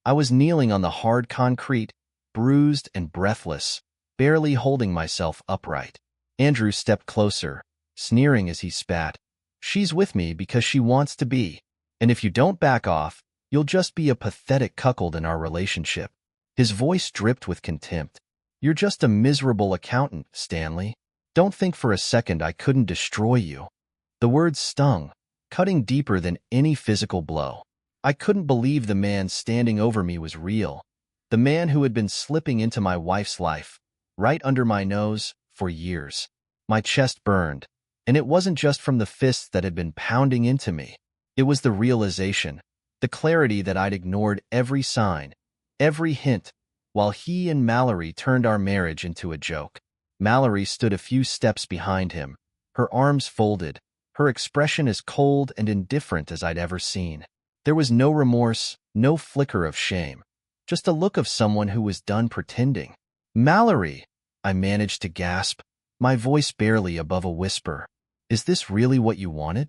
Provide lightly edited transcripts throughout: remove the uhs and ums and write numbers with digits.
I was kneeling on the hard concrete, bruised and breathless, barely holding myself upright. Andrew stepped closer, sneering as he spat. "She's with me because she wants to be, and if you don't back off, you'll just be a pathetic cuckold in our relationship." His voice dripped with contempt. "You're just a miserable accountant, Stanley. Don't think for a second I couldn't destroy you." The words stung, cutting deeper than any physical blow. I couldn't believe the man standing over me was real. The man who had been slipping into my wife's life, right under my nose, for years. My chest burned, and it wasn't just from the fists that had been pounding into me. It was the realization, the clarity that I'd ignored every sign, every hint, while he and Mallory turned our marriage into a joke. Mallory stood a few steps behind him, her arms folded, her expression as cold and indifferent as I'd ever seen. There was no remorse, no flicker of shame, just a look of someone who was done pretending. "Mallory," I managed to gasp, my voice barely above a whisper. "Is this really what you wanted?"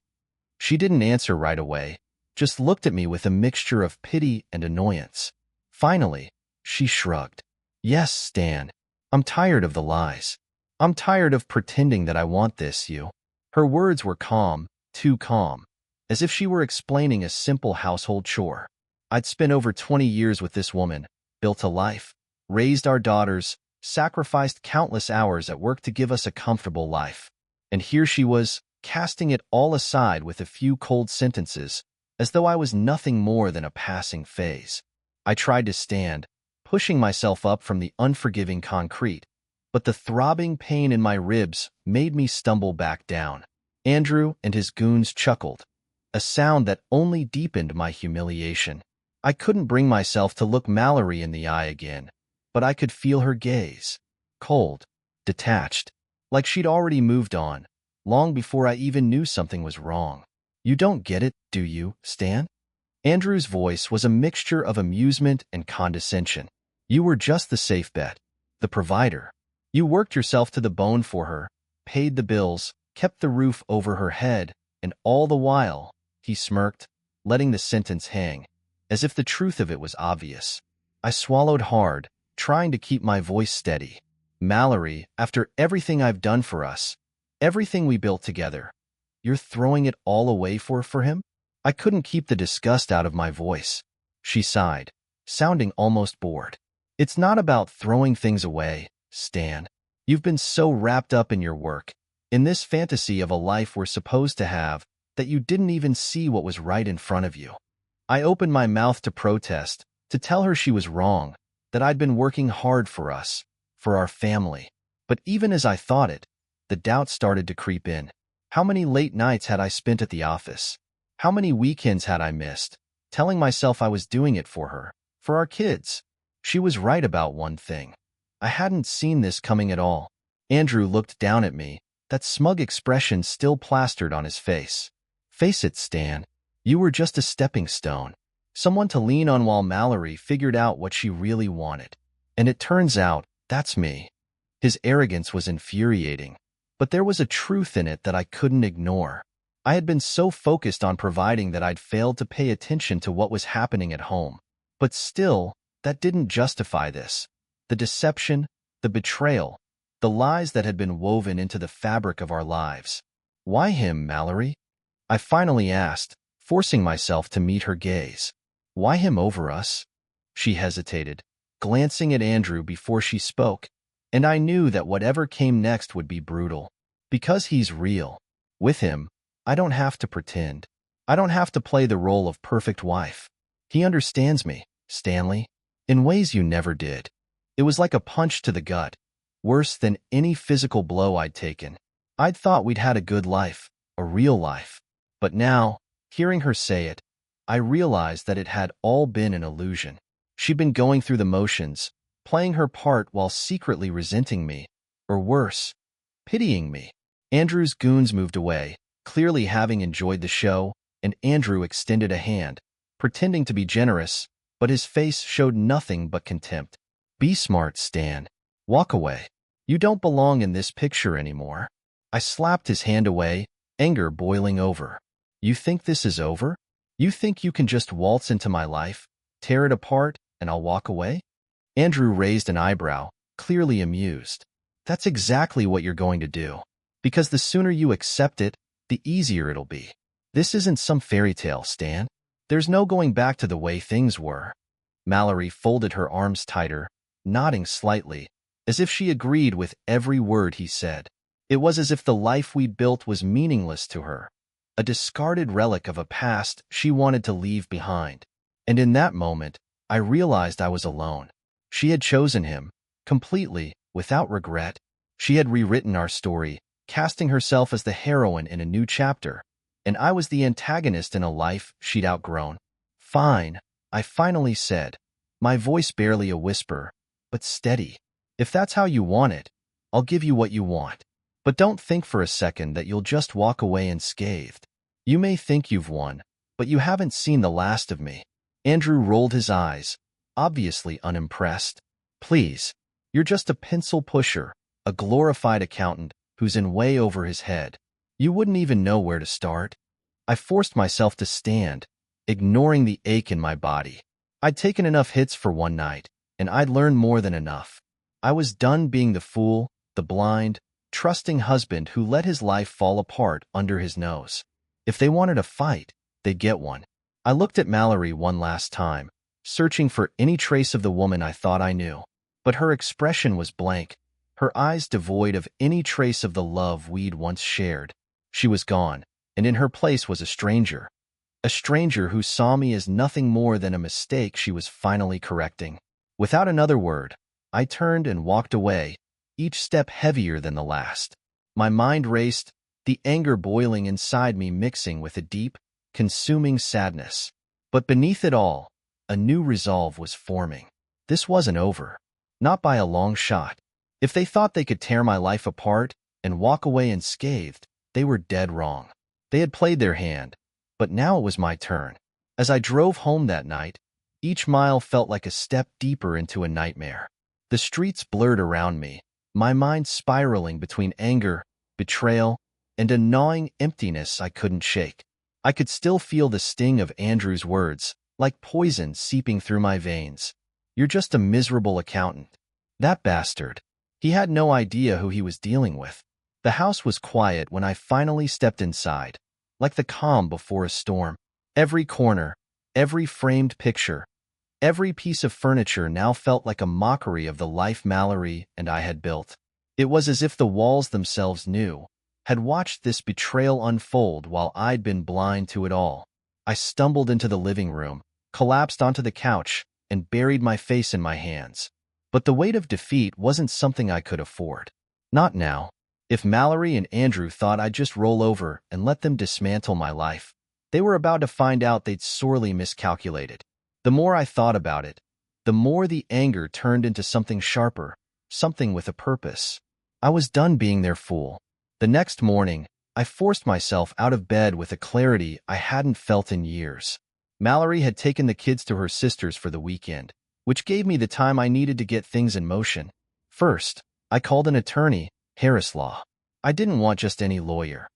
She didn't answer right away, just looked at me with a mixture of pity and annoyance. Finally, she shrugged. "Yes, Stan. I'm tired of the lies. I'm tired of pretending that I want this, you." Her words were calm, too calm, as if she were explaining a simple household chore. I'd spent over 20 years with this woman, built a life, raised our daughters, sacrificed countless hours at work to give us a comfortable life. And here she was, casting it all aside with a few cold sentences, as though I was nothing more than a passing phase. I tried to stand, pushing myself up from the unforgiving concrete, but the throbbing pain in my ribs made me stumble back down. Andrew and his goons chuckled, a sound that only deepened my humiliation. I couldn't bring myself to look Mallory in the eye again, but I could feel her gaze, cold, detached, like she'd already moved on, long before I even knew something was wrong. "You don't get it, do you, Stan?" Andrew's voice was a mixture of amusement and condescension. "You were just the safe bet, the provider. You worked yourself to the bone for her, paid the bills, kept the roof over her head, and all the while," he smirked, letting the sentence hang, as if the truth of it was obvious. I swallowed hard, trying to keep my voice steady. "Mallory, after everything I've done for us, everything we built together, you're throwing it all away for him?" I couldn't keep the disgust out of my voice. She sighed, sounding almost bored. "It's not about throwing things away, Stan. You've been so wrapped up in your work, in this fantasy of a life we're supposed to have, that you didn't even see what was right in front of you." I opened my mouth to protest, to tell her she was wrong, that I'd been working hard for us, for our family. But even as I thought it, the doubt started to creep in. How many late nights had I spent at the office? How many weekends had I missed, telling myself I was doing it for her, for our kids? She was right about one thing. I hadn't seen this coming at all. Andrew looked down at me, that smug expression still plastered on his face. "Face it, Stan. You were just a stepping stone, someone to lean on while Mallory figured out what she really wanted. And it turns out, that's me." His arrogance was infuriating, but there was a truth in it that I couldn't ignore. I had been so focused on providing that I'd failed to pay attention to what was happening at home. But still, that didn't justify this. The deception, the betrayal, the lies that had been woven into the fabric of our lives. "Why him, Mallory?" I finally asked, forcing myself to meet her gaze. "Why him over us?" She hesitated, glancing at Andrew before she spoke, and I knew that whatever came next would be brutal. "Because he's real. With him, I don't have to pretend. I don't have to play the role of perfect wife. He understands me, Stanley, in ways you never did." It was like a punch to the gut, worse than any physical blow I'd taken. I'd thought we'd had a good life, a real life. But now, hearing her say it, I realized that it had all been an illusion. She'd been going through the motions, playing her part while secretly resenting me, or worse, pitying me. Andrew's goons moved away, clearly having enjoyed the show, and Andrew extended a hand, pretending to be generous, but his face showed nothing but contempt. "Be smart, Stan. Walk away. You don't belong in this picture anymore." I slapped his hand away, anger boiling over. "You think this is over? You think you can just waltz into my life, tear it apart, and I'll walk away? Andrew raised an eyebrow, clearly amused. That's exactly what you're going to do. Because the sooner you accept it, the easier it'll be. This isn't some fairy tale, Stan. There's no going back to the way things were. Mallory folded her arms tighter, nodding slightly, as if she agreed with every word he said. It was as if the life we'd built was meaningless to her, a discarded relic of a past she wanted to leave behind. And in that moment, I realized I was alone. She had chosen him, completely, without regret. She had rewritten our story, casting herself as the heroine in a new chapter, and I was the antagonist in a life she'd outgrown. Fine, I finally said, my voice barely a whisper, but steady. If that's how you want it, I'll give you what you want. But don't think for a second that you'll just walk away unscathed. You may think you've won, but you haven't seen the last of me. Andrew rolled his eyes, obviously unimpressed. Please, you're just a pencil pusher, a glorified accountant who's in way over his head. You wouldn't even know where to start. I forced myself to stand, ignoring the ache in my body. I'd taken enough hits for one night, and I'd learned more than enough. I was done being the fool, the blind, trusting husband who let his life fall apart under his nose. If they wanted a fight, they'd get one. I looked at Mallory one last time, searching for any trace of the woman I thought I knew. But her expression was blank, her eyes devoid of any trace of the love we'd once shared. She was gone, and in her place was a stranger who saw me as nothing more than a mistake she was finally correcting. Without another word, I turned and walked away, each step heavier than the last. My mind raced, the anger boiling inside me mixing with a deep, consuming sadness. But beneath it all, a new resolve was forming. This wasn't over. Not by a long shot. If they thought they could tear my life apart and walk away unscathed, they were dead wrong. They had played their hand, but now it was my turn. As I drove home that night, each mile felt like a step deeper into a nightmare. The streets blurred around me, my mind spiraling between anger, betrayal, and a gnawing emptiness I couldn't shake. I could still feel the sting of Andrew's words, like poison seeping through my veins. You're just a miserable accountant. That bastard. He had no idea who he was dealing with. The house was quiet when I finally stepped inside, like the calm before a storm. Every corner, every framed picture, every piece of furniture now felt like a mockery of the life Mallory and I had built. It was as if the walls themselves knew, had watched this betrayal unfold while I'd been blind to it all. I stumbled into the living room, collapsed onto the couch, and buried my face in my hands. But the weight of defeat wasn't something I could afford. Not now. If Mallory and Andrew thought I'd just roll over and let them dismantle my life, they were about to find out they'd sorely miscalculated. The more I thought about it, the more the anger turned into something sharper, something with a purpose. I was done being their fool. The next morning, I forced myself out of bed with a clarity I hadn't felt in years. Mallory had taken the kids to her sister's for the weekend, which gave me the time I needed to get things in motion. First, I called an attorney, Harris Law. I didn't want just any lawyer.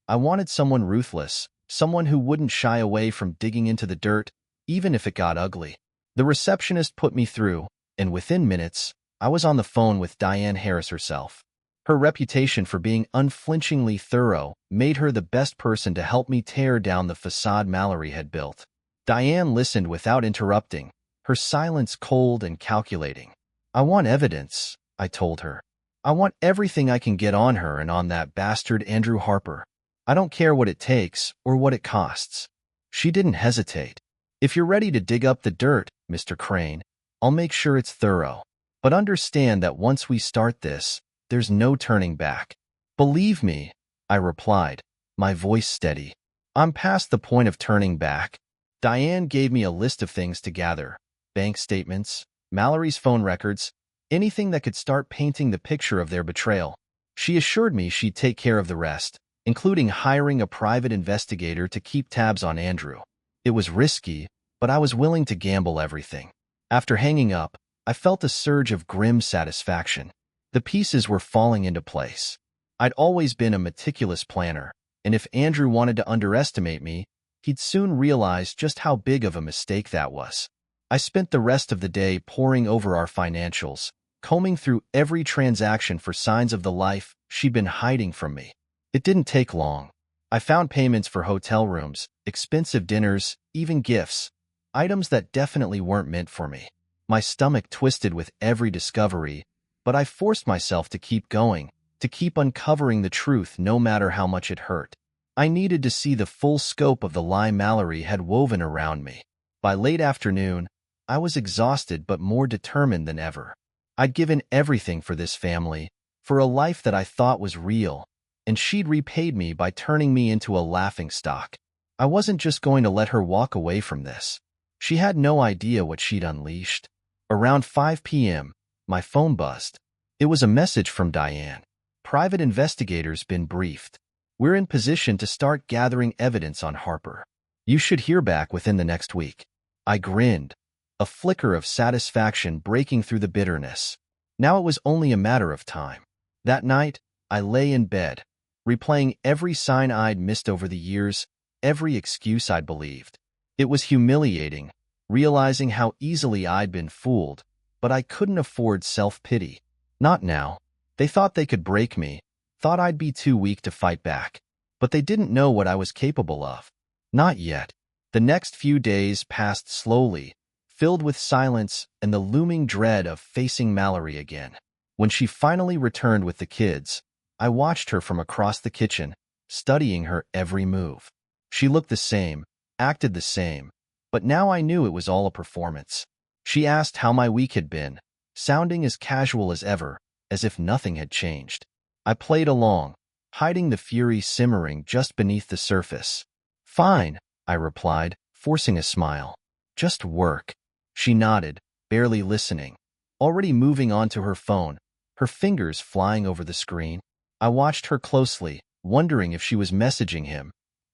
I wanted someone ruthless, someone who wouldn't shy away from digging into the dirt, even if it got ugly. The receptionist put me through, and within minutes, I was on the phone with Diane Harris herself. Her reputation for being unflinchingly thorough made her the best person to help me tear down the facade Mallory had built. Diane listened without interrupting, her silence cold and calculating. I want evidence, I told her. I want everything I can get on her and on that bastard Andrew Harper. I don't care what it takes or what it costs. She didn't hesitate. If you're ready to dig up the dirt, Mr. Crane, I'll make sure it's thorough. But understand that once we start this, there's no turning back. Believe me, I replied, my voice steady. I'm past the point of turning back. Diane gave me a list of things to gather. Bank statements, Mallory's phone records, anything that could start painting the picture of their betrayal. She assured me she'd take care of the rest, including hiring a private investigator to keep tabs on Andrew. It was risky, but I was willing to gamble everything. After hanging up, I felt a surge of grim satisfaction. The pieces were falling into place. I'd always been a meticulous planner, and if Andrew wanted to underestimate me, he'd soon realize just how big of a mistake that was. I spent the rest of the day poring over our financials, combing through every transaction for signs of the life she'd been hiding from me. It didn't take long. I found payments for hotel rooms, expensive dinners, even gifts, items that definitely weren't meant for me. My stomach twisted with every discovery, but I forced myself to keep going, to keep uncovering the truth no matter how much it hurt. I needed to see the full scope of the lie Mallory had woven around me. By late afternoon, I was exhausted but more determined than ever. I'd given everything for this family, for a life that I thought was real, and she'd repaid me by turning me into a laughingstock. I wasn't just going to let her walk away from this. She had no idea what she'd unleashed. Around 5 p.m., my phone buzzed. It was a message from Diane. Private investigators been briefed. We're in position to start gathering evidence on Harper. You should hear back within the next week. I grinned, a flicker of satisfaction breaking through the bitterness. Now it was only a matter of time. That night, I lay in bed, replaying every sign I'd missed over the years, every excuse I'd believed. It was humiliating, realizing how easily I'd been fooled, but I couldn't afford self-pity. Not now. They thought they could break me, thought I'd be too weak to fight back, but they didn't know what I was capable of. Not yet. The next few days passed slowly, filled with silence and the looming dread of facing Mallory again. When she finally returned with the kids, I watched her from across the kitchen, studying her every move. She looked the same, acted the same, but now I knew it was all a performance. She asked how my week had been, sounding as casual as ever, as if nothing had changed. I played along, hiding the fury simmering just beneath the surface. Fine, I replied, forcing a smile. Just work. She nodded, barely listening, already moving on to her phone, her fingers flying over the screen. I watched her closely, wondering if she was messaging him,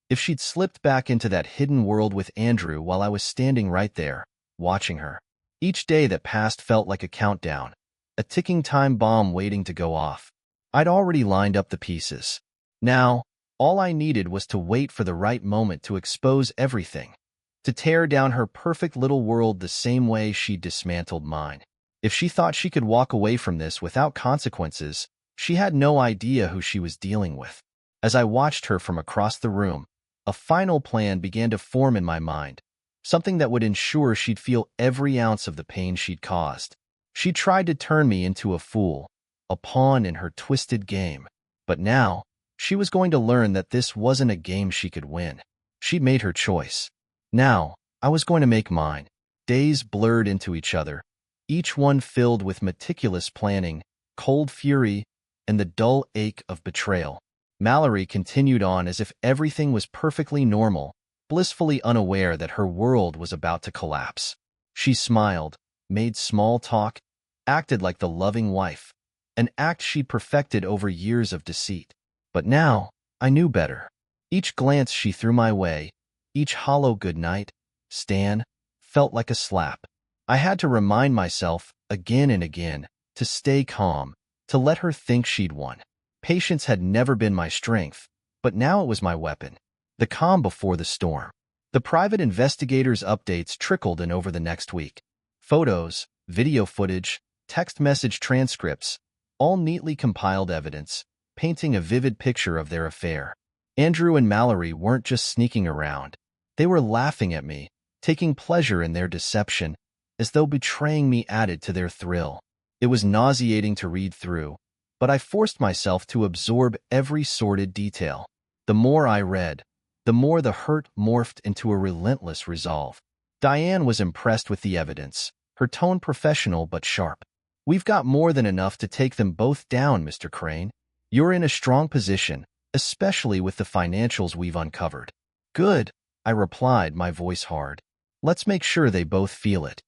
if she'd slipped back into that hidden world with Andrew while I was standing right there, watching her. Each day that passed felt like a countdown, a ticking time bomb waiting to go off. I'd already lined up the pieces. Now, all I needed was to wait for the right moment to expose everything, to tear down her perfect little world the same way she'd dismantled mine. If she thought she could walk away from this without consequences, she had no idea who she was dealing with. As I watched her from across the room, a final plan began to form in my mind, something that would ensure she'd feel every ounce of the pain she'd caused. She tried to turn me into a fool, a pawn in her twisted game. But now, she was going to learn that this wasn't a game she could win. She'd made her choice. Now, I was going to make mine. Days blurred into each other, each one filled with meticulous planning, cold fury, and the dull ache of betrayal. Mallory continued on as if everything was perfectly normal, blissfully unaware that her world was about to collapse. She smiled, made small talk, acted like the loving wife, an act she'd perfected over years of deceit. But now, I knew better. Each glance she threw my way, each hollow goodnight, Stan, felt like a slap. I had to remind myself, again and again, to stay calm, to let her think she'd won. Patience had never been my strength, but now it was my weapon. The calm before the storm. The private investigators' updates trickled in over the next week. Photos, video footage, text message transcripts, all neatly compiled evidence, painting a vivid picture of their affair. Andrew and Mallory weren't just sneaking around. They were laughing at me, taking pleasure in their deception, as though betraying me added to their thrill. It was nauseating to read through, but I forced myself to absorb every sordid detail. The more I read, the more the hurt morphed into a relentless resolve. Diane was impressed with the evidence, her tone professional but sharp. "We've got more than enough to take them both down, Mr. Crane. You're in a strong position, especially with the financials we've uncovered." "Good," I replied, my voice hard. "Let's make sure they both feel it."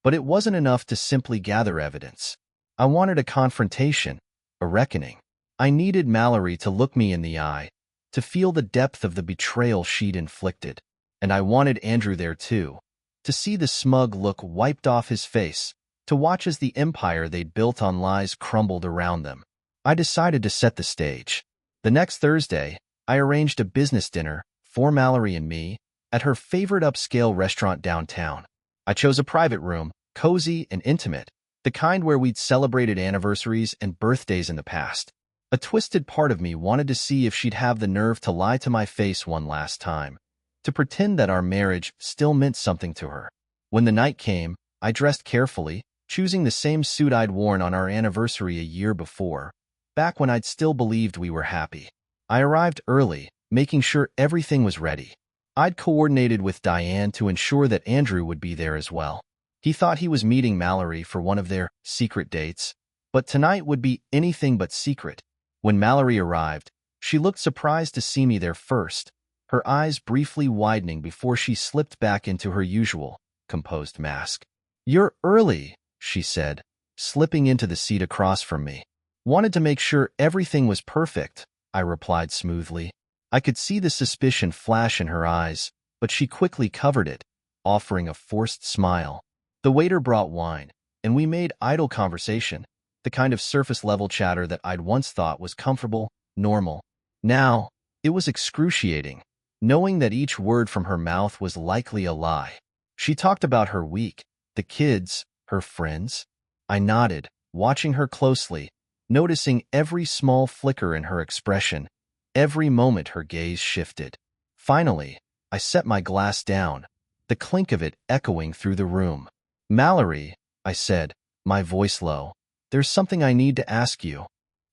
But it wasn't enough to simply gather evidence. I wanted a confrontation, a reckoning. I needed Mallory to look me in the eye, to feel the depth of the betrayal she'd inflicted. And I wanted Andrew there too, to see the smug look wiped off his face, to watch as the empire they'd built on lies crumbled around them. I decided to set the stage. The next Thursday, I arranged a business dinner, for Mallory and me, at her favorite upscale restaurant downtown. I chose a private room, cozy and intimate, the kind where we'd celebrated anniversaries and birthdays in the past. A twisted part of me wanted to see if she'd have the nerve to lie to my face one last time, to pretend that our marriage still meant something to her. When the night came, I dressed carefully, choosing the same suit I'd worn on our anniversary a year before, back when I'd still believed we were happy. I arrived early, making sure everything was ready. I'd coordinated with Diane to ensure that Andrew would be there as well. He thought he was meeting Mallory for one of their secret dates, but tonight would be anything but secret. When Mallory arrived, she looked surprised to see me there first, her eyes briefly widening before she slipped back into her usual, composed mask. "You're early," she said, slipping into the seat across from me. "Wanted to make sure everything was perfect," I replied smoothly. I could see the suspicion flash in her eyes, but she quickly covered it, offering a forced smile. The waiter brought wine, and we made idle conversation, the kind of surface-level chatter that I'd once thought was comfortable, normal. Now, it was excruciating, knowing that each word from her mouth was likely a lie. She talked about her week, the kids, her friends. I nodded, watching her closely, noticing every small flicker in her expression, every moment her gaze shifted. Finally, I set my glass down, the clink of it echoing through the room. "Mallory," I said, my voice low, "there's something I need to ask you."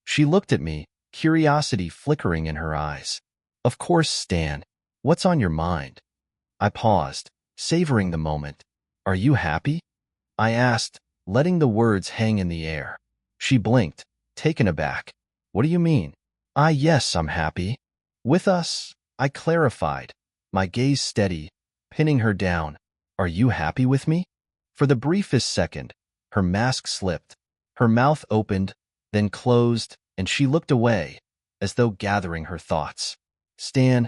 She looked at me, curiosity flickering in her eyes. "Of course, Stan. What's on your mind?" I paused, savoring the moment. "Are you happy?" I asked, letting the words hang in the air. She blinked, taken aback. "What do you mean?" Yes, I'm happy." "With us," I clarified, my gaze steady, pinning her down. "Are you happy with me?" For the briefest second, her mask slipped. Her mouth opened, then closed, and she looked away, as though gathering her thoughts. "Stan,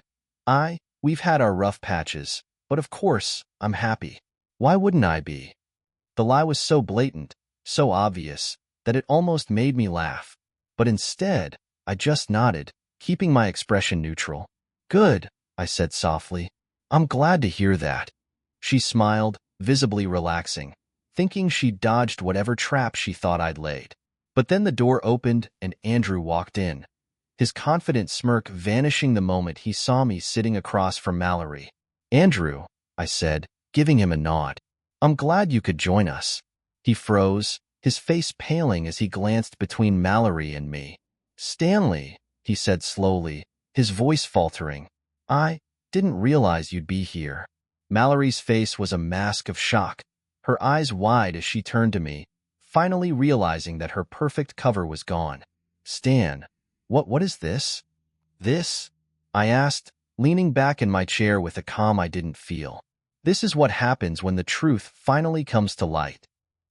we've had our rough patches, but of course, I'm happy. Why wouldn't I be?" The lie was so blatant, so obvious, that it almost made me laugh. But instead, I just nodded, keeping my expression neutral. "Good," I said softly. "I'm glad to hear that." She smiled, visibly relaxing, thinking she'd dodged whatever trap she thought I'd laid. But then the door opened and Andrew walked in, his confident smirk vanishing the moment he saw me sitting across from Mallory. "Andrew," I said, giving him a nod. "I'm glad you could join us." He froze, his face paling as he glanced between Mallory and me. "Stanley," he said slowly, his voice faltering. "I didn't realize you'd be here." Mallory's face was a mask of shock, her eyes wide as she turned to me, finally realizing that her perfect cover was gone. "Stan, what is this?" "This?" I asked, leaning back in my chair with a calm I didn't feel. "This is what happens when the truth finally comes to light."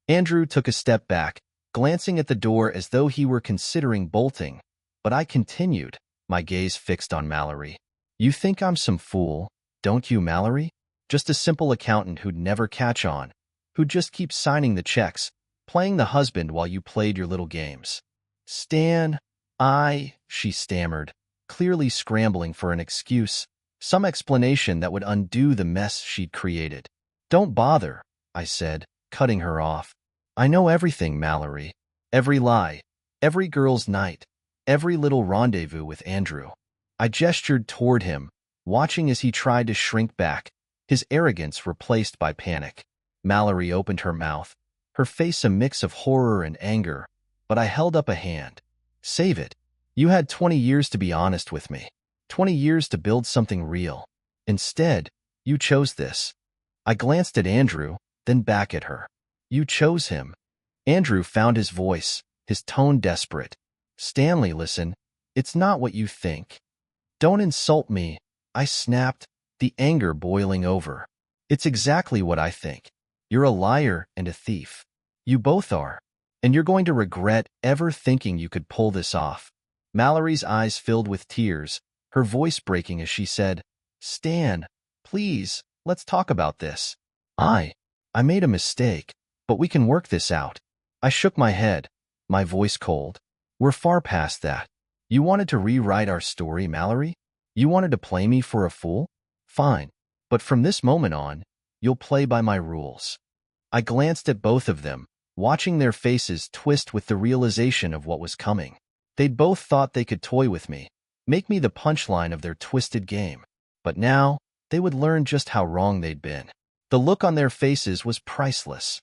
Andrew took a step back, glancing at the door as though he were considering bolting, but I continued, my gaze fixed on Mallory. "You think I'm some fool, don't you, Mallory? Just a simple accountant who'd never catch on, who'd just keep signing the checks, playing the husband while you played your little games." "Stan, she stammered, clearly scrambling for an excuse, some explanation that would undo the mess she'd created. "Don't bother," I said, cutting her off. "I know everything, Mallory. Every lie, every girl's night, every little rendezvous with Andrew." I gestured toward him, watching as he tried to shrink back, his arrogance replaced by panic. Mallory opened her mouth, her face a mix of horror and anger, but I held up a hand. "Save it. You had 20 years to be honest with me, 20 years to build something real. Instead, you chose this." I glanced at Andrew, then back at her. "You chose him." Andrew found his voice, his tone desperate. "Stanley, listen, it's not what you think." "Don't insult me," I snapped, the anger boiling over. "It's exactly what I think. You're a liar and a thief. You both are. And you're going to regret ever thinking you could pull this off." Mallory's eyes filled with tears, her voice breaking as she said, "Stan, please, let's talk about this. I made a mistake, but we can work this out." I shook my head, my voice cold. "We're far past that. You wanted to rewrite our story, Mallory? You wanted to play me for a fool? Fine. But from this moment on, you'll play by my rules." I glanced at both of them, watching their faces twist with the realization of what was coming. They'd both thought they could toy with me, make me the punchline of their twisted game. But now, they would learn just how wrong they'd been. The look on their faces was priceless.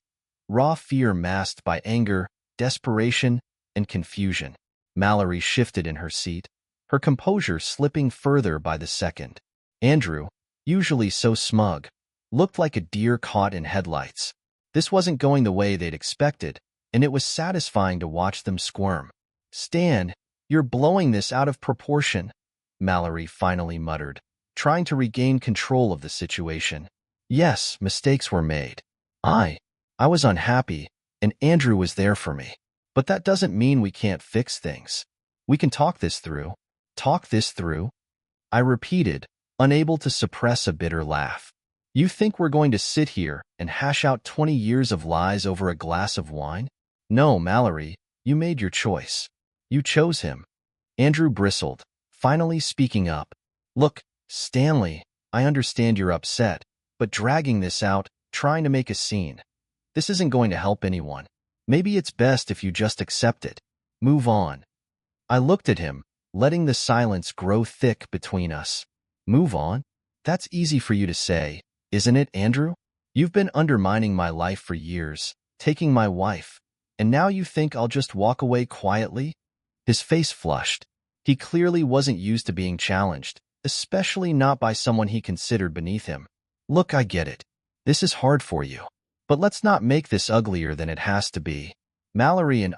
Raw fear masked by anger, desperation, and confusion. Mallory shifted in her seat, her composure slipping further by the second. Andrew, usually so smug, looked like a deer caught in headlights. This wasn't going the way they'd expected, and it was satisfying to watch them squirm. "Stan, you're blowing this out of proportion," Mallory finally muttered, trying to regain control of the situation. "Yes, mistakes were made. I was unhappy, and Andrew was there for me. But that doesn't mean we can't fix things. We can talk this through." "Talk this through?" I repeated, unable to suppress a bitter laugh. "You think we're going to sit here and hash out 20 years of lies over a glass of wine? No, Mallory, you made your choice. You chose him." Andrew bristled, finally speaking up. "Look, Stanley, I understand you're upset, but dragging this out, trying to make a scene, this isn't going to help anyone. Maybe it's best if you just accept it. Move on." I looked at him, letting the silence grow thick between us. "Move on? That's easy for you to say, isn't it, Andrew? You've been undermining my life for years, taking my wife, and now you think I'll just walk away quietly?" His face flushed. He clearly wasn't used to being challenged, especially not by someone he considered beneath him. "Look, I get it. This is hard for you. But let's not make this uglier than it has to be. Mallory and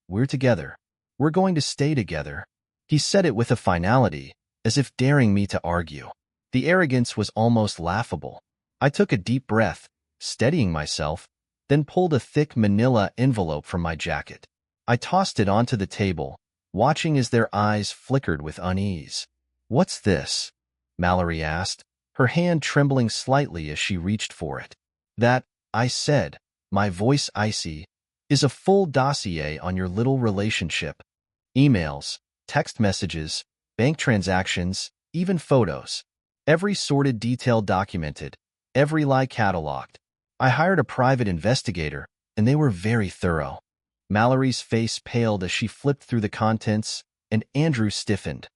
we're together. We're going to stay together." He said it with a finality, as if daring me to argue. The arrogance was almost laughable. I took a deep breath, steadying myself, then pulled a thick manila envelope from my jacket. I tossed it onto the table, watching as their eyes flickered with unease. "What's this?" Mallory asked, her hand trembling slightly as she reached for it. "That," I said, my voice icy, "is a full dossier on your little relationship. Emails, text messages, bank transactions, even photos. Every sordid detail documented, every lie cataloged. I hired a private investigator, and they were very thorough." Mallory's face paled as she flipped through the contents, and Andrew stiffened,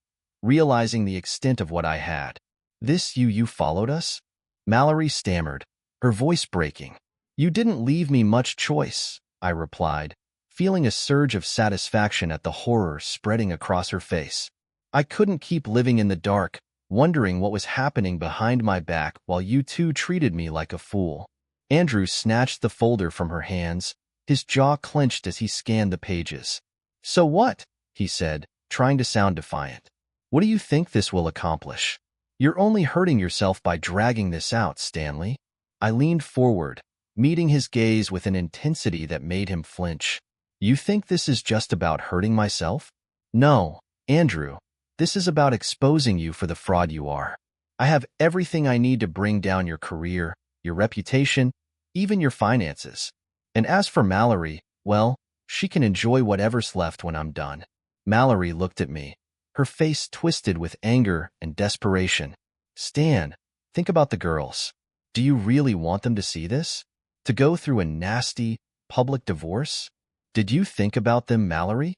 realizing the extent of what I had. You followed us?" Mallory stammered, her voice breaking. "You didn't leave me much choice," I replied, feeling a surge of satisfaction at the horror spreading across her face. "I couldn't keep living in the dark, wondering what was happening behind my back while you two treated me like a fool." Andrew snatched the folder from her hands, his jaw clenched as he scanned the pages. "So what?" he said, trying to sound defiant. "What do you think this will accomplish? You're only hurting yourself by dragging this out, Stanley." I leaned forward, meeting his gaze with an intensity that made him flinch. "You think this is just about hurting myself?" "No, Andrew. This is about exposing you for the fraud you are. I have everything I need to bring down your career, your reputation, even your finances. And as for Mallory, well, she can enjoy whatever's left when I'm done." Mallory looked at me, her face twisted with anger and desperation. "Stan, think about the girls. Do you really want them to see this? To go through a nasty, public divorce? Did you think about them, Mallory?"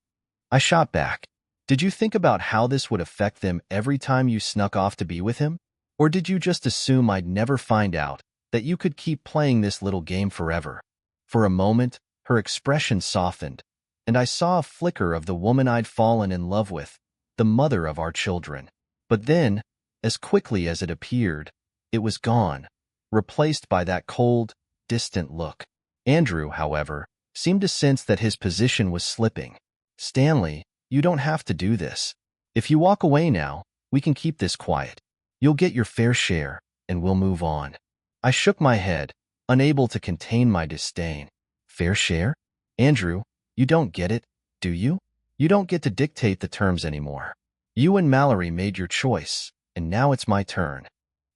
I shot back. "Did you think about how this would affect them every time you snuck off to be with him? Or did you just assume I'd never find out, that you could keep playing this little game forever?" For a moment, her expression softened, and I saw a flicker of the woman I'd fallen in love with, the mother of our children. But then, as quickly as it appeared, it was gone, replaced by that cold, distant look. Andrew, however, seemed to sense that his position was slipping. "Stanley, you don't have to do this. If you walk away now, we can keep this quiet. You'll get your fair share, and we'll move on." I shook my head, unable to contain my disdain. "Fair share? Andrew, you don't get it, do you? You don't get to dictate the terms anymore. You and Mallory made your choice, and now it's my turn."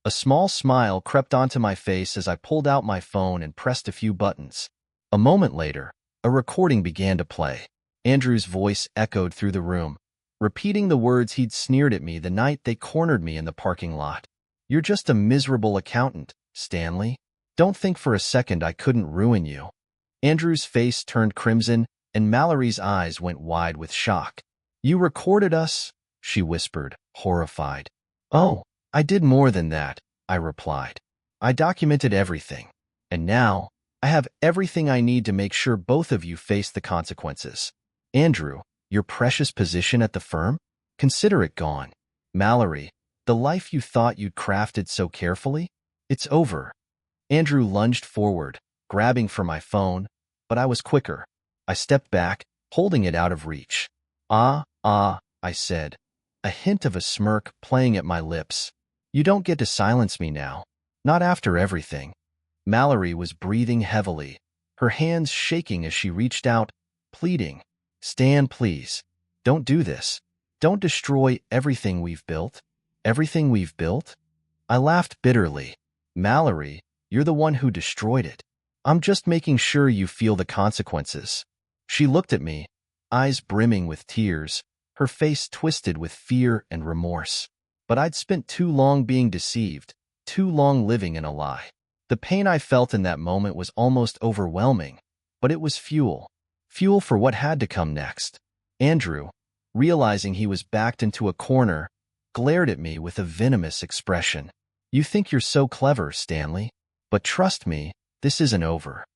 A small smile crept onto my face as I pulled out my phone and pressed a few buttons. A moment later, a recording began to play. Andrew's voice echoed through the room, repeating the words he'd sneered at me the night they cornered me in the parking lot. "You're just a miserable accountant, Stanley. Don't think for a second I couldn't ruin you." Andrew's face turned crimson, and Mallory's eyes went wide with shock. "You recorded us?" she whispered, horrified. "Oh, I did more than that," I replied. "I documented everything. And now, I have everything I need to make sure both of you face the consequences. Andrew, your precious position at the firm? Consider it gone. Mallory, the life you thought you'd crafted so carefully? It's over." Andrew lunged forward, grabbing for my phone, but I was quicker. I stepped back, holding it out of reach. I said, a hint of a smirk playing at my lips. "You don't get to silence me now. Not after everything." Mallory was breathing heavily, her hands shaking as she reached out, pleading, "Stan, please. Don't do this. Don't destroy everything we've built." "Everything we've built?" I laughed bitterly. "Mallory, you're the one who destroyed it. I'm just making sure you feel the consequences." She looked at me, eyes brimming with tears, her face twisted with fear and remorse. But I'd spent too long being deceived, too long living in a lie. The pain I felt in that moment was almost overwhelming, but it was fuel. Fuel for what had to come next. Andrew, realizing he was backed into a corner, glared at me with a venomous expression. "You think you're so clever, Stanley. But trust me, this isn't over."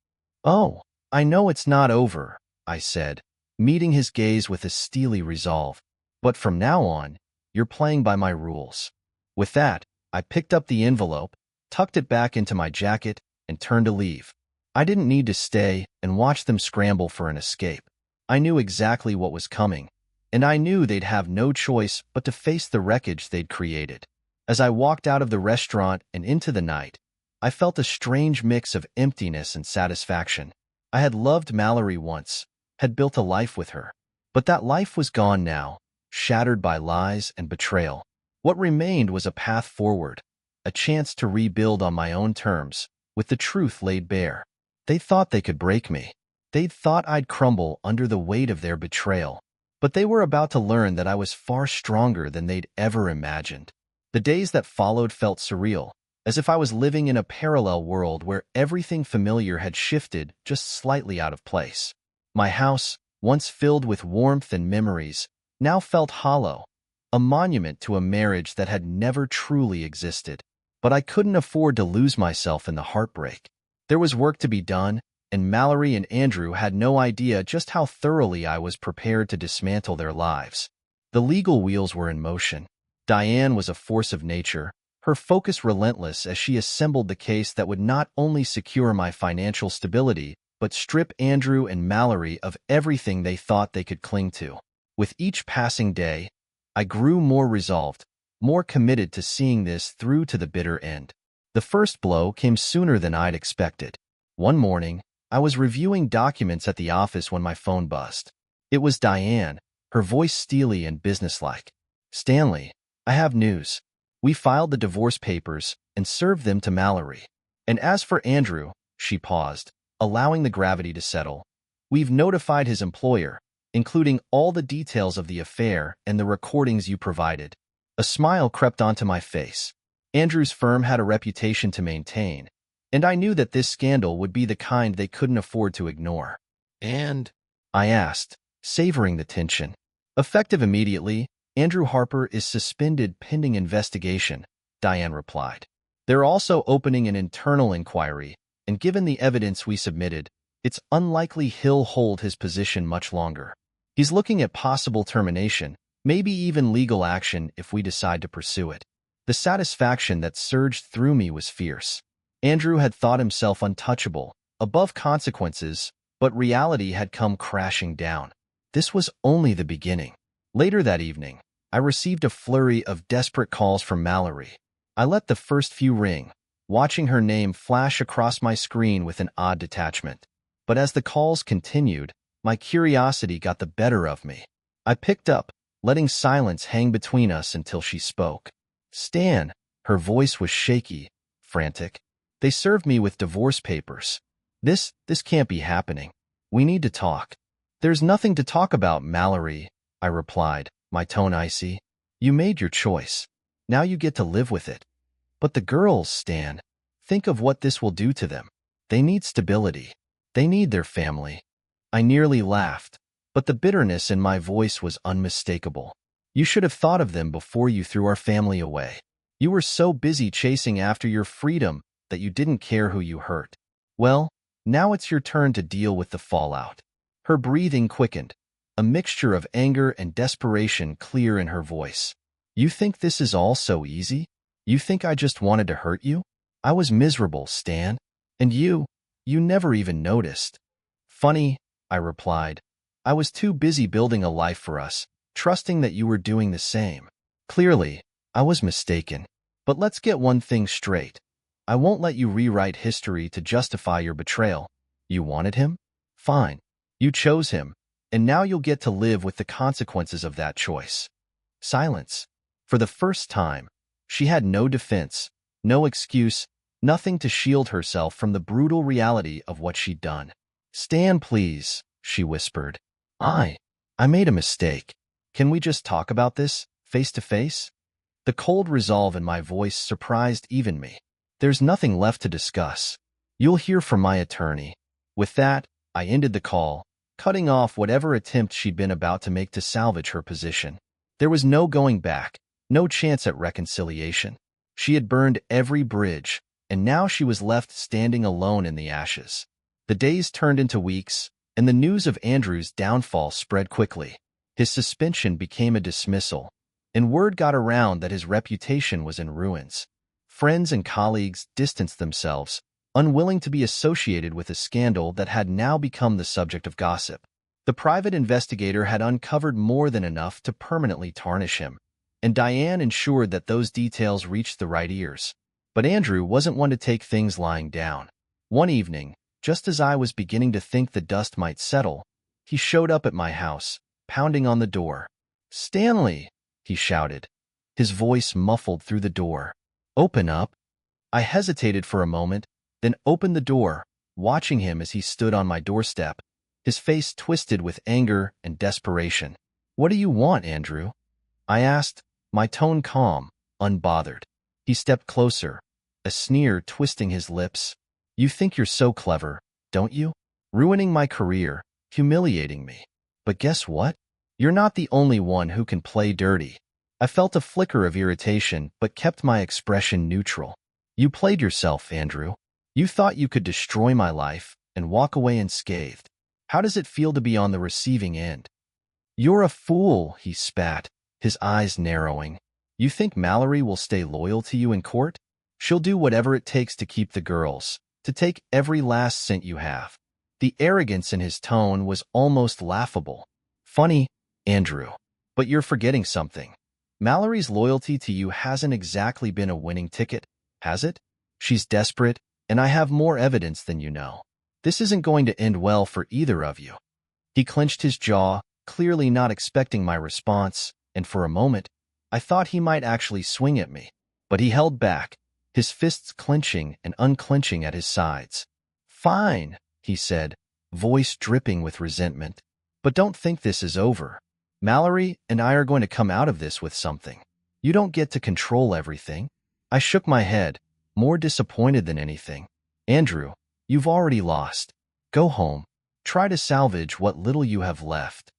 "Oh, I know it's not over," I said, meeting his gaze with a steely resolve. "But from now on, you're playing by my rules." With that, I picked up the envelope, tucked it back into my jacket, and turned to leave. I didn't need to stay and watch them scramble for an escape. I knew exactly what was coming, and I knew they'd have no choice but to face the wreckage they'd created. As I walked out of the restaurant and into the night, I felt a strange mix of emptiness and satisfaction. I had loved Mallory once, had built a life with her. But that life was gone now, shattered by lies and betrayal. What remained was a path forward, a chance to rebuild on my own terms, with the truth laid bare. They thought they could break me. They'd thought I'd crumble under the weight of their betrayal. But they were about to learn that I was far stronger than they'd ever imagined. The days that followed felt surreal, as if I was living in a parallel world where everything familiar had shifted just slightly out of place. My house, once filled with warmth and memories, now felt hollow, a monument to a marriage that had never truly existed. But I couldn't afford to lose myself in the heartbreak. There was work to be done, and Mallory and Andrew had no idea just how thoroughly I was prepared to dismantle their lives. The legal wheels were in motion. Diane was a force of nature, her focus relentless as she assembled the case that would not only secure my financial stability, but strip Andrew and Mallory of everything they thought they could cling to. With each passing day, I grew more resolved, more committed to seeing this through to the bitter end. The first blow came sooner than I'd expected. One morning, I was reviewing documents at the office when my phone buzzed. It was Diane, her voice steely and businesslike. "Stanley, I have news. We filed the divorce papers and served them to Mallory. And as for Andrew," she paused, allowing the gravity to settle, "we've notified his employer, including all the details of the affair and the recordings you provided." A smile crept onto my face. Andrew's firm had a reputation to maintain, and I knew that this scandal would be the kind they couldn't afford to ignore. "And?" I asked, savoring the tension. "Effective immediately, Andrew Harper is suspended pending investigation," Diane replied. "They're also opening an internal inquiry, and given the evidence we submitted, it's unlikely he'll hold his position much longer. He's looking at possible termination, maybe even legal action if we decide to pursue it." The satisfaction that surged through me was fierce. Andrew had thought himself untouchable, above consequences, but reality had come crashing down. This was only the beginning. Later that evening, I received a flurry of desperate calls from Mallory. I let the first few ring, watching her name flash across my screen with an odd detachment. But as the calls continued, my curiosity got the better of me. I picked up, letting silence hang between us until she spoke. "Stan," her voice was shaky, frantic. "They served me with divorce papers. This can't be happening. We need to talk." "There's nothing to talk about, Mallory," I replied, my tone icy. "You made your choice. Now you get to live with it." "But the girls, Stan. think of what this will do to them. They need stability. They need their family. I nearly laughed, but the bitterness in my voice was unmistakable. You should have thought of them before you threw our family away. You were so busy chasing after your freedom that you didn't care who you hurt. Well, now it's your turn to deal with the fallout. Her breathing quickened, a mixture of anger and desperation clear in her voice. You think this is all so easy? You think I just wanted to hurt you? I was miserable, Stan. And you never even noticed. Funny, I replied. I was too busy building a life for us, trusting that you were doing the same. Clearly, I was mistaken. But let's get one thing straight. I won't let you rewrite history to justify your betrayal. You wanted him? Fine. You chose him, and now you'll get to live with the consequences of that choice. Silence. For the first time, she had no defense, no excuse, nothing to shield herself from the brutal reality of what she'd done. Stan, please, she whispered. I made a mistake. Can we just talk about this, face to face? The cold resolve in my voice surprised even me. There's nothing left to discuss. You'll hear from my attorney. With that, I ended the call, cutting off whatever attempt she'd been about to make to salvage her position. There was no going back, no chance at reconciliation. She had burned every bridge, and now she was left standing alone in the ashes. The days turned into weeks, and the news of Andrew's downfall spread quickly. His suspension became a dismissal, and word got around that his reputation was in ruins. Friends and colleagues distanced themselves, unwilling to be associated with a scandal that had now become the subject of gossip. The private investigator had uncovered more than enough to permanently tarnish him, and Diane ensured that those details reached the right ears. But Andrew wasn't one to take things lying down. One evening, just as I was beginning to think the dust might settle, he showed up at my house, pounding on the door. "Stanley!" he shouted, his voice muffled through the door. "Open up." I hesitated for a moment, then opened the door, watching him as he stood on my doorstep, his face twisted with anger and desperation. "What do you want, Andrew?" I asked, my tone calm, unbothered. He stepped closer, a sneer twisting his lips. "You think you're so clever, don't you? Ruining my career, humiliating me. But guess what? You're not the only one who can play dirty." I felt a flicker of irritation, but kept my expression neutral. "You played yourself, Andrew. You thought you could destroy my life and walk away unscathed. How does it feel to be on the receiving end?" "You're a fool," he spat, his eyes narrowing. "You think Mallory will stay loyal to you in court? She'll do whatever it takes to keep the girls, to take every last cent you have." The arrogance in his tone was almost laughable. "Funny, Andrew, but you're forgetting something. Mallory's loyalty to you hasn't exactly been a winning ticket, has it? She's desperate, and I have more evidence than you know. This isn't going to end well for either of you." He clenched his jaw, clearly not expecting my response, and for a moment, I thought he might actually swing at me. But he held back, his fists clenching and unclenching at his sides. "Fine," he said, voice dripping with resentment. "But don't think this is over. Mallory and I are going to come out of this with something. You don't get to control everything." I shook my head, more disappointed than anything. "Andrew, you've already lost. Go home. Try to salvage what little you have left."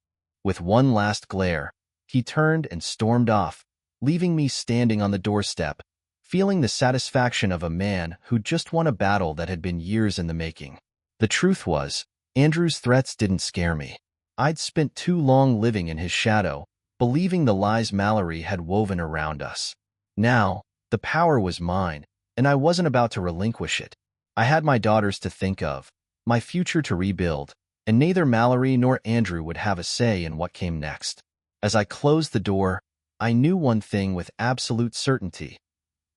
With one last glare, he turned and stormed off, leaving me standing on the doorstep, feeling the satisfaction of a man who just won a battle that had been years in the making. The truth was, Andrew's threats didn't scare me. I'd spent too long living in his shadow, believing the lies Mallory had woven around us. Now, the power was mine, and I wasn't about to relinquish it. I had my daughters to think of, my future to rebuild, and neither Mallory nor Andrew would have a say in what came next. As I closed the door, I knew one thing with absolute certainty.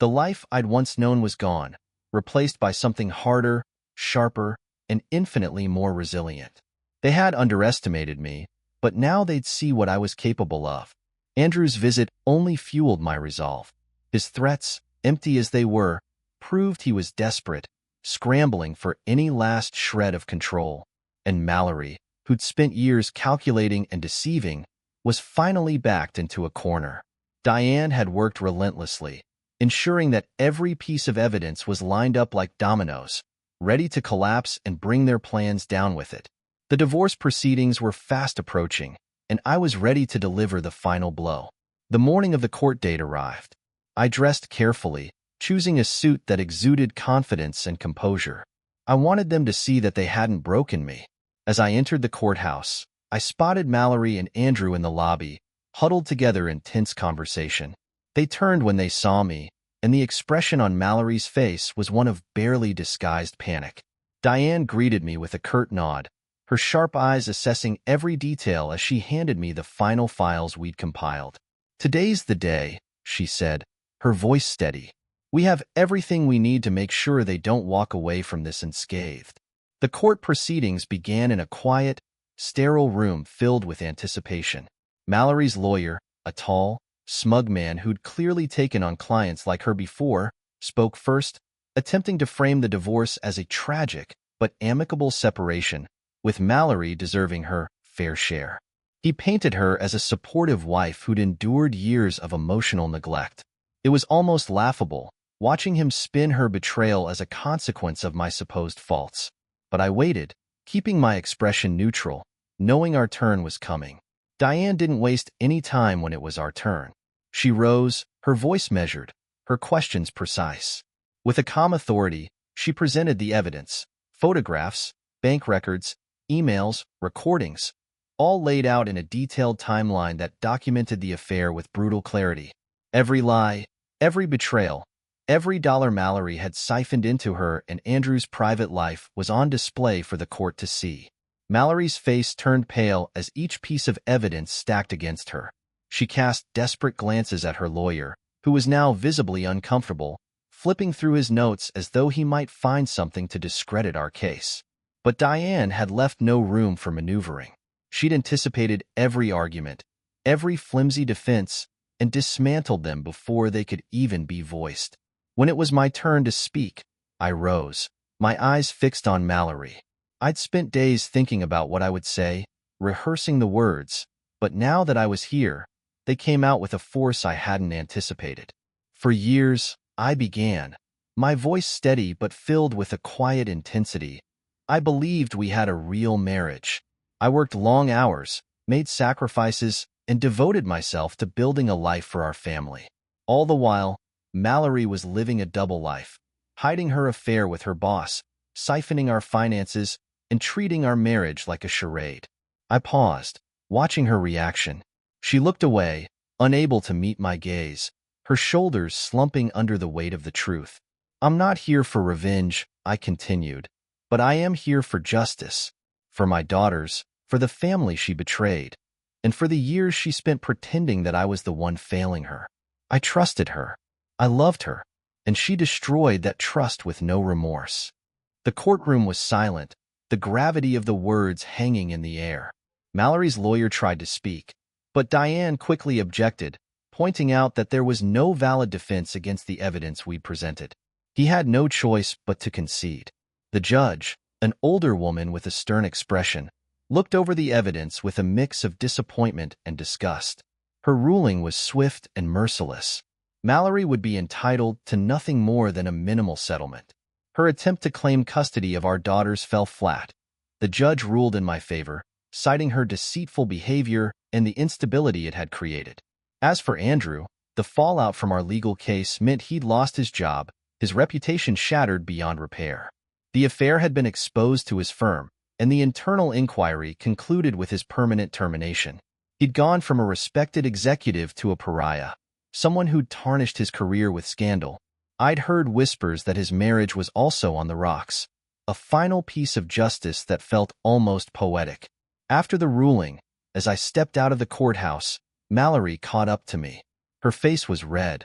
The life I'd once known was gone, replaced by something harder, sharper, and infinitely more resilient. They had underestimated me, but now they'd see what I was capable of. Andrew's visit only fueled my resolve. His threats, empty as they were, proved he was desperate, scrambling for any last shred of control. And Mallory, who'd spent years calculating and deceiving, was finally backed into a corner. Diane had worked relentlessly, ensuring that every piece of evidence was lined up like dominoes, ready to collapse and bring their plans down with it. The divorce proceedings were fast approaching, and I was ready to deliver the final blow. The morning of the court date arrived. I dressed carefully, choosing a suit that exuded confidence and composure. I wanted them to see that they hadn't broken me. As I entered the courthouse, I spotted Mallory and Andrew in the lobby, huddled together in tense conversation. They turned when they saw me, and the expression on Mallory's face was one of barely disguised panic. Diane greeted me with a curt nod, her sharp eyes assessing every detail as she handed me the final files we'd compiled. "Today's the day," she said, her voice steady. "We have everything we need to make sure they don't walk away from this unscathed." The court proceedings began in a quiet, sterile room filled with anticipation. Mallory's lawyer, a tall, smug man who'd clearly taken on clients like her before, spoke first, attempting to frame the divorce as a tragic but amicable separation, with Mallory deserving her fair share. He painted her as a supportive wife who'd endured years of emotional neglect. It was almost laughable, watching him spin her betrayal as a consequence of my supposed faults. But I waited, keeping my expression neutral, knowing our turn was coming. Diane didn't waste any time when it was our turn. She rose, her voice measured, her questions precise. With a calm authority, she presented the evidence: photographs, bank records, emails, recordings, all laid out in a detailed timeline that documented the affair with brutal clarity. Every lie, every betrayal, every dollar Mallory had siphoned into her and Andrew's private life was on display for the court to see. Mallory's face turned pale as each piece of evidence stacked against her. She cast desperate glances at her lawyer, who was now visibly uncomfortable, flipping through his notes as though he might find something to discredit our case. But Diane had left no room for maneuvering. She'd anticipated every argument, every flimsy defense, and dismantled them before they could even be voiced. When it was my turn to speak, I rose, my eyes fixed on Mallory. I'd spent days thinking about what I would say, rehearsing the words, but now that I was here, they came out with a force I hadn't anticipated. For years, I began, my voice steady but filled with a quiet intensity. I believed we had a real marriage. I worked long hours, made sacrifices, and devoted myself to building a life for our family. All the while, Mallory was living a double life, hiding her affair with her boss, siphoning our finances, and treating our marriage like a charade. I paused, watching her reaction. She looked away, unable to meet my gaze, her shoulders slumping under the weight of the truth. "I'm not here for revenge," I continued, "but I am here for justice, for my daughters, for the family she betrayed, and for the years she spent pretending that I was the one failing her. I trusted her, I loved her, and she destroyed that trust with no remorse." The courtroom was silent, the gravity of the words hanging in the air. Mallory's lawyer tried to speak, but Diane quickly objected, pointing out that there was no valid defense against the evidence we'd presented. He had no choice but to concede. The judge, an older woman with a stern expression, looked over the evidence with a mix of disappointment and disgust. Her ruling was swift and merciless. Mallory would be entitled to nothing more than a minimal settlement. Her attempt to claim custody of our daughters fell flat. The judge ruled in my favor, citing her deceitful behavior and the instability it had created. As for Andrew, the fallout from our legal case meant he'd lost his job, his reputation shattered beyond repair. The affair had been exposed to his firm, and the internal inquiry concluded with his permanent termination. He'd gone from a respected executive to a pariah, someone who'd tarnished his career with scandal. I'd heard whispers that his marriage was also on the rocks, a final piece of justice that felt almost poetic. After the ruling, as I stepped out of the courthouse, Mallory caught up to me. Her face was red,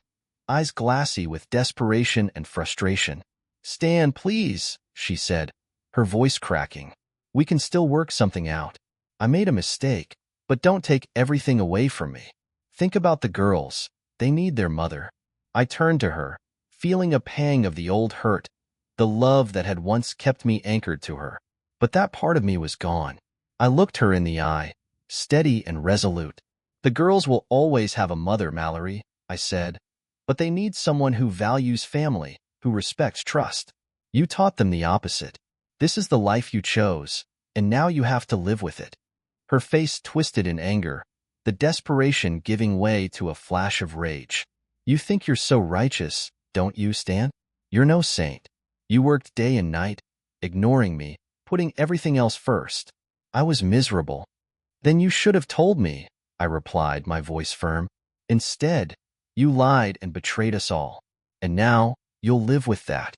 eyes glassy with desperation and frustration. "Stan, please," she said, her voice cracking. "We can still work something out. I made a mistake, but don't take everything away from me. Think about the girls. They need their mother." I turned to her, feeling a pang of the old hurt, the love that had once kept me anchored to her. But that part of me was gone. I looked her in the eye, steady and resolute. "The girls will always have a mother, Mallory," I said. but they need someone who values family, who respects trust. You taught them the opposite. This is the life you chose, and now you have to live with it. Her face twisted in anger, the desperation giving way to a flash of rage. You think you're so righteous, don't you, Stan? You're no saint. You worked day and night, ignoring me, putting everything else first. I was miserable. Then you should have told me, I replied, my voice firm. Instead, you lied and betrayed us all. And now, you'll live with that.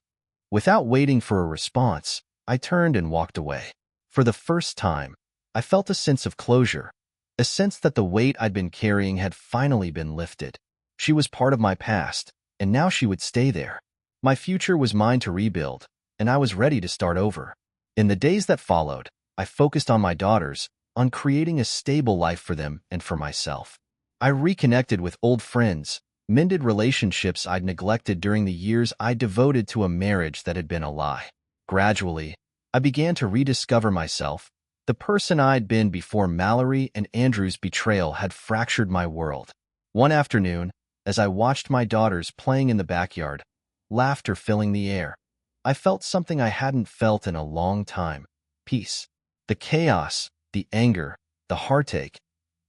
Without waiting for a response, I turned and walked away. For the first time, I felt a sense of closure, a sense that the weight I'd been carrying had finally been lifted. She was part of my past, and now she would stay there. My future was mine to rebuild, and I was ready to start over. In the days that followed, I focused on my daughters, on creating a stable life for them and for myself. I reconnected with old friends, mended relationships I'd neglected during the years I devoted to a marriage that had been a lie. Gradually, I began to rediscover myself, the person I'd been before Mallory and Andrew's betrayal had fractured my world. One afternoon, as I watched my daughters playing in the backyard, laughter filling the air, I felt something I hadn't felt in a long time: peace. The chaos, the anger, the heartache,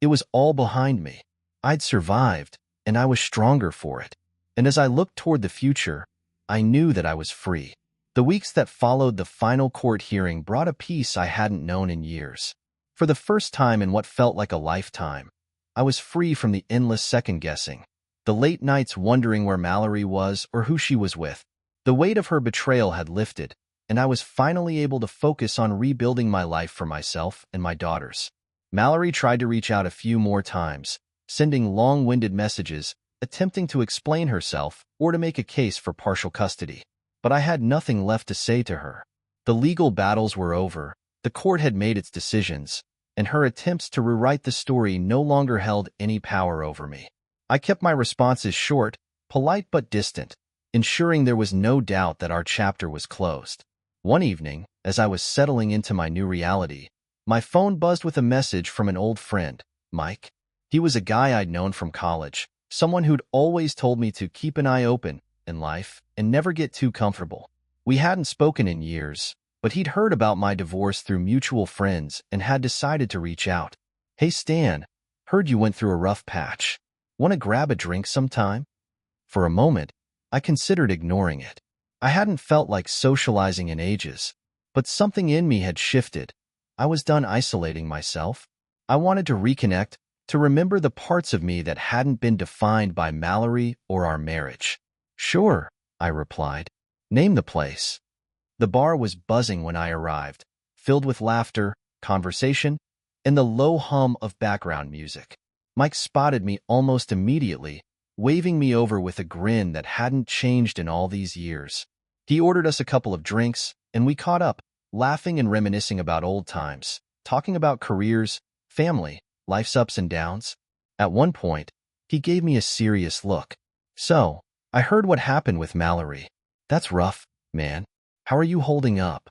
it was all behind me. I'd survived, and I was stronger for it. And as I looked toward the future, I knew that I was free. The weeks that followed the final court hearing brought a peace I hadn't known in years. For the first time in what felt like a lifetime, I was free from the endless second-guessing, the late nights wondering where Mallory was or who she was with. The weight of her betrayal had lifted, and I was finally able to focus on rebuilding my life for myself and my daughters. Mallory tried to reach out a few more times, sending long-winded messages, attempting to explain herself or to make a case for partial custody. But I had nothing left to say to her. The legal battles were over, the court had made its decisions, and her attempts to rewrite the story no longer held any power over me. I kept my responses short, polite but distant, ensuring there was no doubt that our chapter was closed. One evening, as I was settling into my new reality, my phone buzzed with a message from an old friend, Mike. He was a guy I'd known from college, someone who'd always told me to keep an eye open in life and never get too comfortable. We hadn't spoken in years, but he'd heard about my divorce through mutual friends and had decided to reach out. Hey Stan, heard you went through a rough patch. Want to grab a drink sometime? For a moment, I considered ignoring it. I hadn't felt like socializing in ages, but something in me had shifted. I was done isolating myself. I wanted to reconnect, to remember the parts of me that hadn't been defined by Mallory or our marriage. Sure, I replied. Name the place. The bar was buzzing when I arrived, filled with laughter, conversation, and the low hum of background music. Mike spotted me almost immediately, waving me over with a grin that hadn't changed in all these years. He ordered us a couple of drinks, and we caught up, laughing and reminiscing about old times, talking about careers, family, life's ups and downs. At one point, he gave me a serious look. So, I heard what happened with Mallory. That's rough, man. How are you holding up?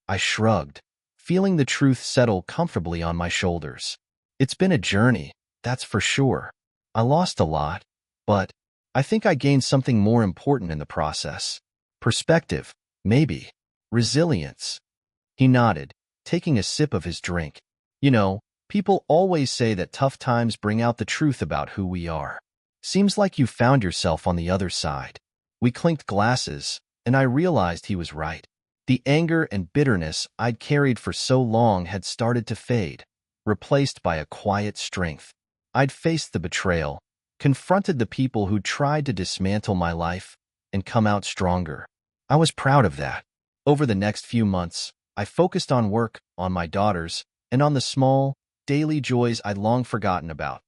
I shrugged, feeling the truth settle comfortably on my shoulders. It's been a journey, that's for sure. I lost a lot, but I think I gained something more important in the process. Perspective, maybe. Resilience. He nodded, taking a sip of his drink. You know, people always say that tough times bring out the truth about who we are. Seems like you found yourself on the other side. We clinked glasses, and I realized he was right. The anger and bitterness I'd carried for so long had started to fade, replaced by a quiet strength. I'd faced the betrayal, confronted the people who tried to dismantle my life, and come out stronger. I was proud of that. Over the next few months, I focused on work, on my daughters, and on the small, daily joys I'd long forgotten about,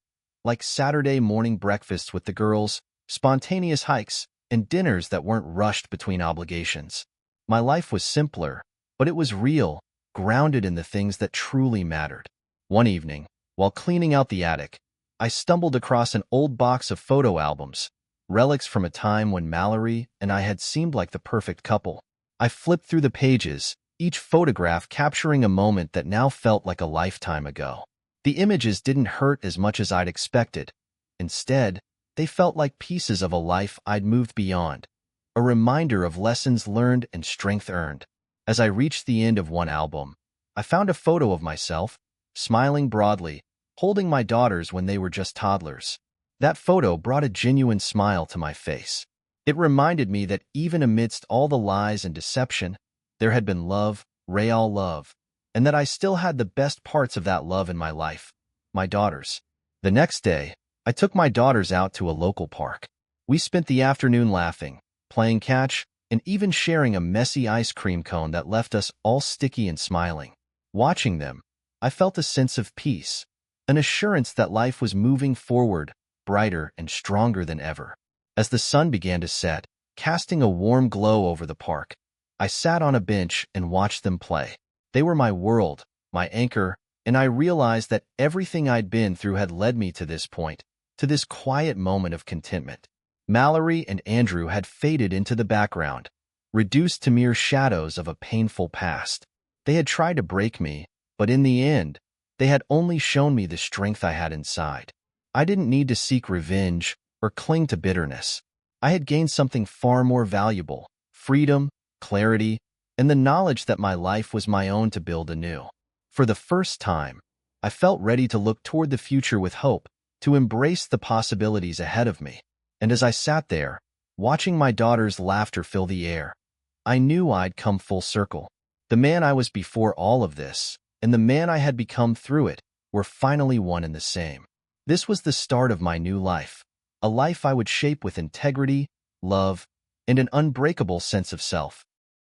like Saturday morning breakfasts with the girls, spontaneous hikes, and dinners that weren't rushed between obligations. My life was simpler, but it was real, grounded in the things that truly mattered. One evening, while cleaning out the attic, I stumbled across an old box of photo albums, relics from a time when Mallory and I had seemed like the perfect couple. I flipped through the pages, each photograph capturing a moment that now felt like a lifetime ago. The images didn't hurt as much as I'd expected. Instead, They felt like pieces of a life I'd moved beyond, a reminder of lessons learned and strength earned. As I reached the end of one album, I found a photo of myself, smiling broadly, holding my daughters when they were just toddlers. That photo brought a genuine smile to my face. It reminded me that even amidst all the lies and deception, there had been love, real love, and that I still had the best parts of that love in my life, my daughters. The next day, I took my daughters out to a local park. We spent the afternoon laughing, playing catch, and even sharing a messy ice cream cone that left us all sticky and smiling. Watching them, I felt a sense of peace, an assurance that life was moving forward, brighter and stronger than ever. As the sun began to set, casting a warm glow over the park, I sat on a bench and watched them play. They were my world, my anchor, and I realized that everything I'd been through had led me to this point, to this quiet moment of contentment. Mallory and Andrew had faded into the background, reduced to mere shadows of a painful past. They had tried to break me, but in the end, they had only shown me the strength I had inside. I didn't need to seek revenge or cling to bitterness. I had gained something far more valuable: freedom, clarity, and the knowledge that my life was my own to build anew. For the first time, I felt ready to look toward the future with hope, to embrace the possibilities ahead of me. And as I sat there, watching my daughter's laughter fill the air, I knew I'd come full circle. The man I was before all of this, and the man I had become through it, were finally one and the same. This was the start of my new life, a life I would shape with integrity, love, and an unbreakable sense of self.